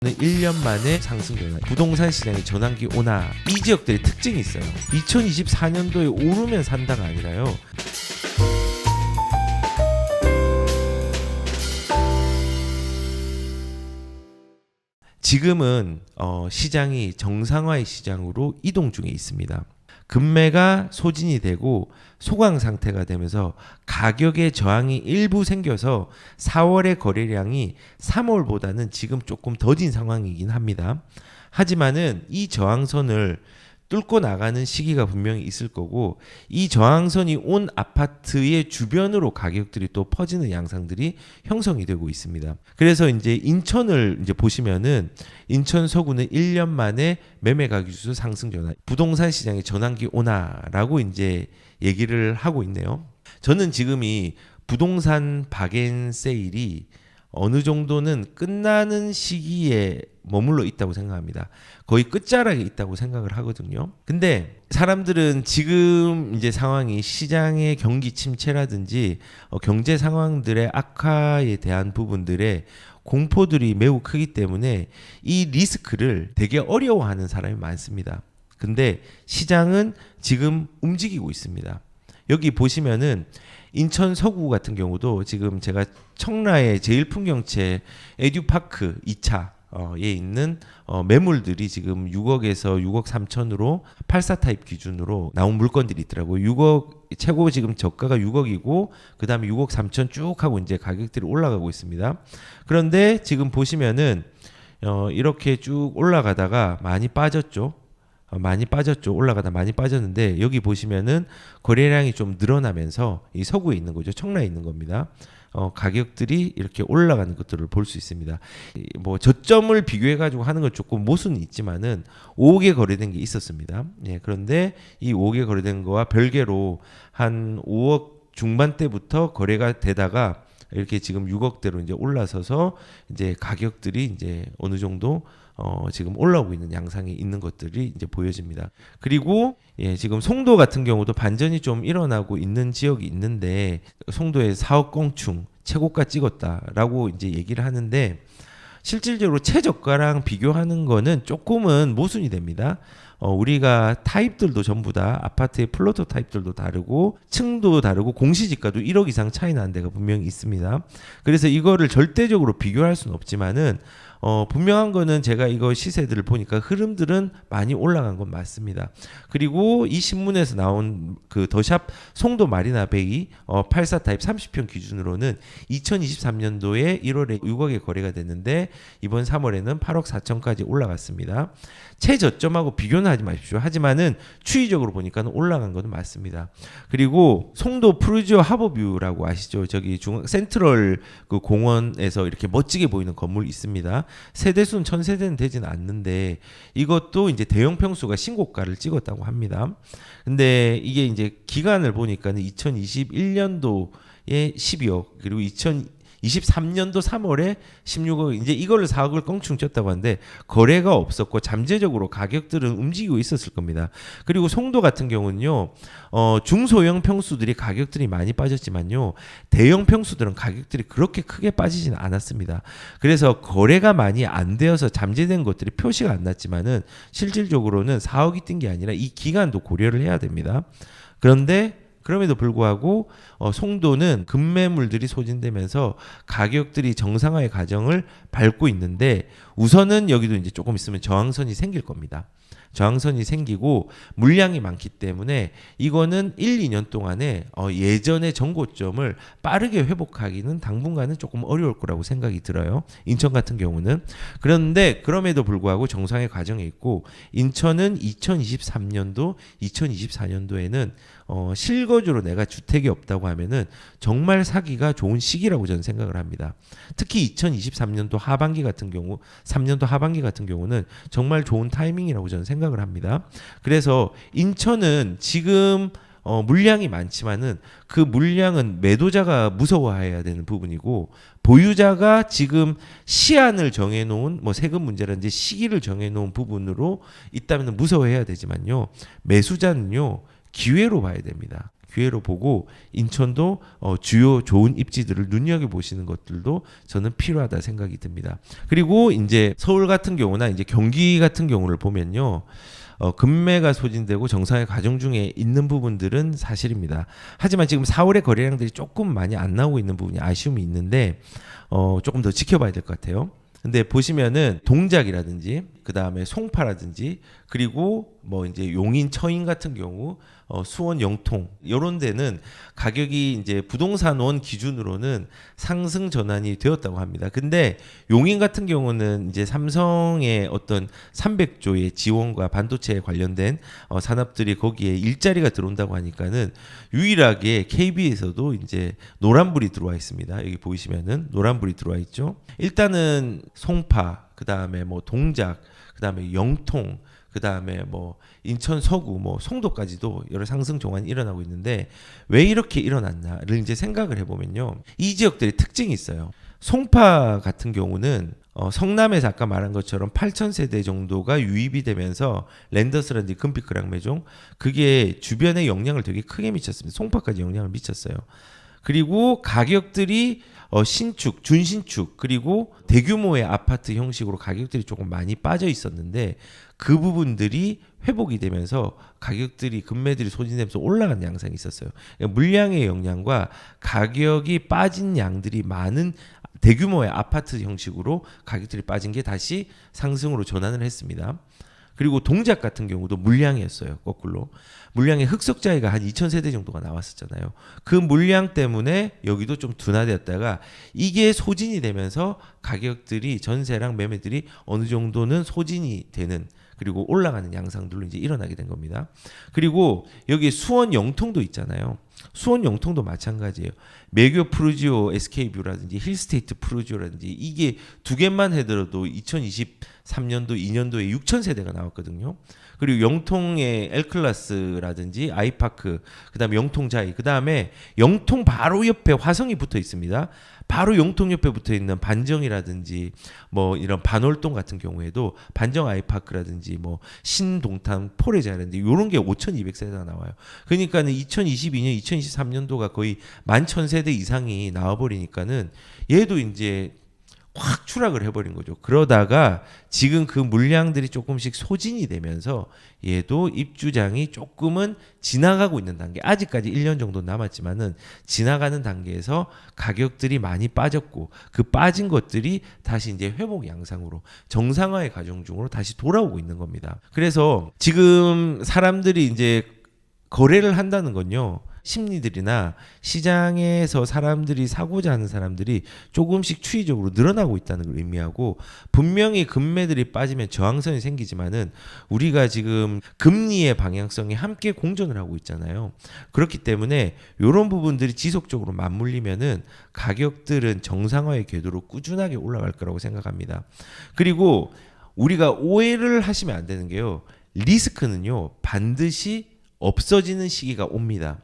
1년 만에 상승 변화, 부동산 시장의 전환기 오나. 이 지역들의 특징이 있어요. 2024년도에 오르면 산다가 아니라요. 지금은 시장이 정상화의 시장으로 이동 중에 있습니다. 금매가 소진이 되고 소강 상태가 되면서 가격의 저항이 일부 생겨서 4월의 거래량이 3월보다는 지금 조금 더딘 상황이긴 합니다. 하지만은 이 저항선을 뚫고 나가는 시기가 분명히 있을 거고, 이 저항선이 온 아파트의 주변으로 가격들이 또 퍼지는 양상들이 형성이 되고 있습니다. 그래서 이제 인천을 이제 보시면은 인천 서구는 1년 만에 매매 가격 지수 상승 전환, 부동산 시장의 전환기 오나라고 이제 얘기를 하고 있네요. 저는 지금 이 부동산 박앤 세일이 어느 정도는 끝나는 시기에 머물러 있다고 생각합니다. 거의 끝자락에 있다고 생각을 하거든요. 근데 사람들은 지금 이제 상황이 시장의 경기 침체라든지 경제 상황들의 악화에 대한 부분들의 공포들이 매우 크기 때문에 이 리스크를 되게 어려워하는 사람이 많습니다. 근데 시장은 지금 움직이고 있습니다. 여기 보시면은 인천 서구 같은 경우도 지금 제가 청라의 제일풍경채 에듀파크 2차에 있는 매물들이 지금 6억에서 6억 3천으로 84 타입 기준으로 나온 물건들이 있더라고요. 6억 최고 지금 저가가 6억이고 그 다음에 6억 3천 쭉 하고 이제 가격들이 올라가고 있습니다. 그런데 지금 보시면은 이렇게 쭉 올라가다가 많이 빠졌죠. 올라가다 많이 빠졌는데, 여기 보시면은 거래량이 좀 늘어나면서 이 서구에 있는 거죠. 청라에 있는 겁니다. 가격들이 이렇게 올라가는 것들을 볼 수 있습니다. 뭐 저점을 비교해 가지고 하는 건 조금 모순이 있지만은 5억에 거래된 게 있었습니다. 예, 그런데 이 5억에 거래된 거와 별개로 한 5억 중반대부터 거래가 되다가 이렇게 지금 6억대로 이제 올라서서 이제 가격들이 이제 어느 정도 지금 올라오고 있는 양상이 있는 것들이 이제 보여집니다. 그리고 지금 송도 같은 경우도 반전이 좀 일어나고 있는 지역이 있는데, 송도에 4억 건축 최고가 찍었다라고 이제 얘기를 하는데, 실질적으로 최저가랑 비교하는 거는 조금은 모순이 됩니다. 우리가 타입들도 전부 다 아파트의 플로터 타입들도 다르고 층도 다르고 공시지가도 1억 이상 차이 나는 데가 분명히 있습니다. 그래서 이거를 절대적으로 비교할 수는 없지만은 분명한 거는 제가 이거 시세들을 보니까 흐름들은 많이 올라간 건 맞습니다. 그리고 이 신문에서 나온 그 더샵 송도 마리나 베이 84 타입 30평 기준으로는 2023년도에 1월에 6억에 거래가 됐는데 이번 3월에는 8억 4천까지 올라갔습니다. 최저점하고 비교는 하지 마십시오. 하지만은 추이적으로 보니까 올라간 건 맞습니다. 그리고 송도 프루지오 하버뷰라고 아시죠? 저기 센트럴 그 공원에서 이렇게 멋지게 보이는 건물 있습니다. 세대수는 1000세대는 되지는 않는데 이것도 이제 대형 평수가 신고가를 찍었다고 합니다. 근데 이게 이제 기간을 보니까는 2021년도에 12억, 그리고 2023년도 3월에 16억, 이제 이걸로 4억을 껑충 쳤다고 하는데 거래가 없었고 잠재적으로 가격들은 움직이고 있었을 겁니다. 그리고 송도 같은 경우는요, 중소형 평수들이 가격들이 많이 빠졌지만요, 대형 평수들은 가격들이 그렇게 크게 빠지지는 않았습니다. 그래서 거래가 많이 안 되어서 잠재된 것들이 표시가 안 났지만은 실질적으로는 4억이 뛴 게 아니라 이 기간도 고려를 해야 됩니다. 그럼에도 불구하고 송도는 급매물들이 소진되면서 가격들이 정상화의 과정을 밟고 있는데, 우선은 여기도 이제 조금 있으면 저항선이 생길 겁니다. 저항선이 생기고 물량이 많기 때문에 이거는 1, 2년 동안에 예전의 전고점을 빠르게 회복하기는 당분간은 조금 어려울 거라고 생각이 들어요. 인천 같은 경우는. 그런데 그럼에도 불구하고 정상의 과정에 있고, 인천은 2023년도, 2024년도에는 실거주로 내가 주택이 없다고 하면은 정말 사기가 좋은 시기라고 저는 생각을 합니다. 특히 2023년도 하반기 같은 경우, 3년도 하반기 같은 경우는 정말 좋은 타이밍이라고 저는 생각을 합니다. 그래서 인천은 지금 물량이 많지만은 그 물량은 매도자가 무서워해야 되는 부분이고, 보유자가 지금 시한을 정해놓은 뭐 세금 문제라든지 시기를 정해놓은 부분으로 있다면 무서워해야 되지만요, 매수자는요 기회로 봐야 됩니다. 기회로 보고 인천도 주요 좋은 입지들을 눈여겨보시는 것들도 저는 필요하다 생각이 듭니다. 그리고 이제 서울 같은 경우나 이제 경기 같은 경우를 보면요. 금매가 소진되고 정상의 과정 중에 있는 부분들은 사실입니다. 하지만 지금 4월에 거래량들이 조금 많이 안 나오고 있는 부분이 아쉬움이 있는데 조금 더 지켜봐야 될 것 같아요. 근데 보시면은 동작이라든지 그 다음에 송파라든지 그리고 뭐 이제 용인 처인 같은 경우 수원 영통 이런 데는 가격이 이제 부동산원 기준으로는 상승 전환이 되었다고 합니다. 근데 용인 같은 경우는 이제 삼성의 어떤 300조의 지원과 반도체에 관련된 산업들이 거기에 일자리가 들어온다고 하니까는 유일하게 KB에서도 이제 노란불이 들어와 있습니다. 여기 보이시면은 노란불이 들어와 있죠. 일단은 송파, 그 다음에 뭐 동작, 그 다음에 영통, 그 다음에 뭐 인천 서구, 뭐 송도까지도 여러 상승 종환이 일어나고 있는데 왜 이렇게 일어났나를 이제 생각을 해보면요, 이 지역들의 특징이 있어요. 송파 같은 경우는 성남에서 아까 말한 것처럼 8,000세대 정도가 유입이 되면서 랜더스라든지 금빛그랑 매종 그게 주변에 영향을 되게 크게 미쳤습니다. 송파까지 영향을 미쳤어요. 그리고 가격들이 신축, 준신축 그리고 대규모의 아파트 형식으로 가격들이 조금 많이 빠져 있었는데 그 부분들이 회복이 되면서 가격들이 금매들이 소진되면서 올라가는 양상이 있었어요. 그러니까 물량의 영향과 가격이 빠진 양들이 많은 대규모의 아파트 형식으로 가격들이 빠진 게 다시 상승으로 전환을 했습니다. 그리고 동작 같은 경우도 물량이었어요. 거꾸로. 물량의 흑석자리가 한 2,000세대 정도가 나왔었잖아요. 그 물량 때문에 여기도 좀 둔화되었다가 이게 소진이 되면서 가격들이 전세랑 매매들이 어느 정도는 소진이 되는 그리고 올라가는 양상들로 이제 일어나게 된 겁니다. 그리고 여기 수원 영통도 있잖아요. 수원 영통도 마찬가지예요. 매교 프루지오 SK뷰라든지 힐스테이트 프루지오라든지 이게 두 개만 해더라도 2023년도 2년도에 6,000세대가 나왔거든요. 그리고 영통의 L클래스라든지 아이파크, 그다음에 영통자이, 그다음에 영통 바로 옆에 화성이 붙어 있습니다. 바로 영통 옆에 붙어 있는 반정이라든지 뭐 이런 반월동 같은 경우에도 반정 아이파크라든지 뭐 신동탄 포레자라든지 이런 게 5,200세대가 나와요. 그러니까는 2022년, 2023년도가 거의 11,000세대 이상이 나와버리니까는 얘도 이제 확 추락을 해버린 거죠. 그러다가 지금 그 물량들이 조금씩 소진이 되면서 얘도 입주장이 조금은 지나가고 있는 단계, 아직까지 1년 정도 남았지만은 지나가는 단계에서 가격들이 많이 빠졌고 그 빠진 것들이 다시 이제 회복 양상으로 정상화의 과정 중으로 다시 돌아오고 있는 겁니다. 그래서 지금 사람들이 이제 거래를 한다는 건요, 심리들이나 시장에서 사람들이 사고자 하는 사람들이 조금씩 추이적으로 늘어나고 있다는 걸 의미하고, 분명히 금매들이 빠지면 저항선이 생기지만은 우리가 지금 금리의 방향성이 함께 공존을 하고 있잖아요. 그렇기 때문에 이런 부분들이 지속적으로 맞물리면은 가격들은 정상화의 궤도로 꾸준하게 올라갈 거라고 생각합니다. 그리고 우리가 오해를 하시면 안 되는 게요, 리스크는요 반드시 없어지는 시기가 옵니다.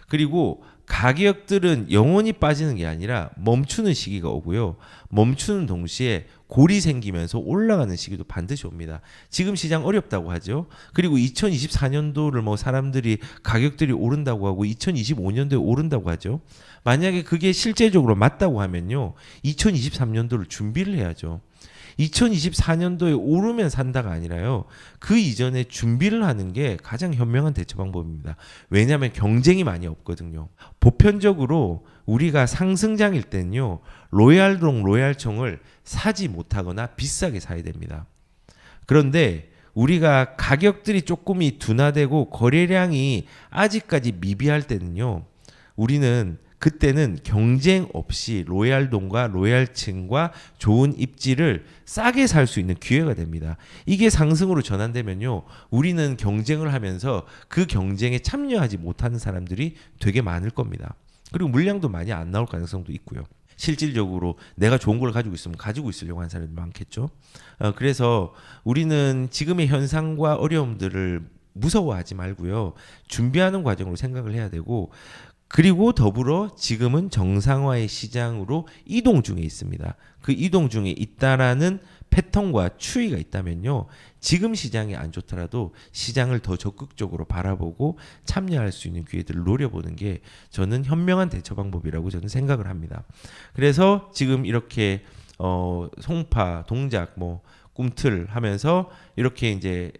그리고 가격들은 영원히 빠지는 게 아니라 멈추는 시기가 오고요. 멈추는 동시에 골이 생기면서 올라가는 시기도 반드시 옵니다. 지금 시장 어렵다고 하죠. 그리고 2024년도를 뭐 사람들이 가격들이 오른다고 하고 2025년도에 오른다고 하죠. 만약에 그게 실제적으로 맞다고 하면요, 2023년도를 준비를 해야죠. 2024년도에 오르면 산다가 아니라요, 그 이전에 준비를 하는 게 가장 현명한 대처 방법입니다. 왜냐하면 경쟁이 많이 없거든요. 보편적으로 우리가 상승장일 때는요, 로얄동 로얄청을 사지 못하거나 비싸게 사야 됩니다. 그런데 우리가 가격들이 조금이 둔화되고 거래량이 아직까지 미비할 때는요, 우리는 그때는 경쟁 없이 로얄동과 로얄층과 좋은 입지를 싸게 살 수 있는 기회가 됩니다. 이게 상승으로 전환되면요, 우리는 경쟁을 하면서 그 경쟁에 참여하지 못하는 사람들이 되게 많을 겁니다. 그리고 물량도 많이 안 나올 가능성도 있고요. 실질적으로 내가 좋은 걸 가지고 있으면 가지고 있으려고 하는 사람이 많겠죠. 그래서 우리는 지금의 현상과 어려움들을 무서워하지 말고요, 준비하는 과정으로 생각을 해야 되고, 그리고 더불어 지금은 정상화의 시장으로 이동 중에 있습니다. 그 이동 중에 있다라는 패턴과 추이가 있다면요. 지금 시장이 안 좋더라도 시장을 더 적극적으로 바라보고 참여할 수 있는 기회들을 노려보는 게 저는 현명한 대처 방법이라고 저는 생각을 합니다. 그래서 지금 이렇게 송파, 동작, 뭐 꿈틀 하면서 이렇게 이제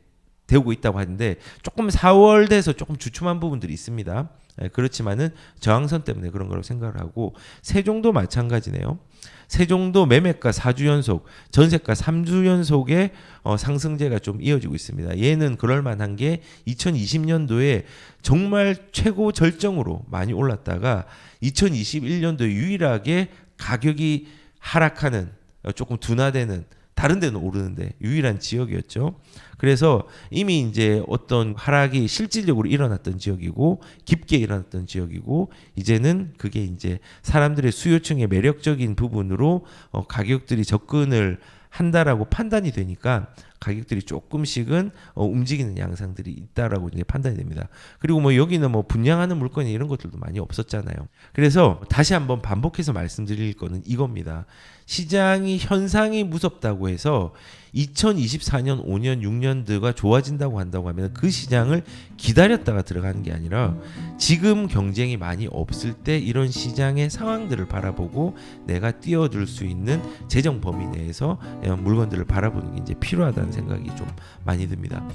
되고 있다고 하는데 조금 4월 돼서 조금 주춤한 부분들이 있습니다. 그렇지만은 저항선 때문에 그런 거라고 생각을 하고 세종도 마찬가지네요. 세종도 매매가 4주 연속, 전세가 3주 연속의 상승세가 좀 이어지고 있습니다. 얘는 그럴 만한 게 2020년도에 정말 최고 절정으로 많이 올랐다가 2021년도에 유일하게 가격이 하락하는 조금 둔화되는 다른 데는 오르는데 유일한 지역이었죠. 그래서 이미 이제 어떤 하락이 실질적으로 일어났던 지역이고 깊게 일어났던 지역이고 이제는 그게 이제 사람들의 수요층의 매력적인 부분으로 가격들이 접근을 한다라고 판단이 되니까 가격들이 조금씩은 움직이는 양상들이 있다라고 이제 판단이 됩니다. 그리고 뭐 여기는 뭐 분양하는 물건이 이런 것들도 많이 없었잖아요. 그래서 다시 한번 반복해서 말씀드릴 거는 이겁니다. 시장이 현상이 무섭다고 해서 2024년, 5년, 6년도가 좋아진다고 한다고 하면 그 시장을 기다렸다가 들어가는 게 아니라 지금 경쟁이 많이 없을 때 이런 시장의 상황들을 바라보고 내가 뛰어들 수 있는 재정 범위 내에서 물건들을 바라보는 게 이제 필요하다는 생각이 좀 많이 듭니다.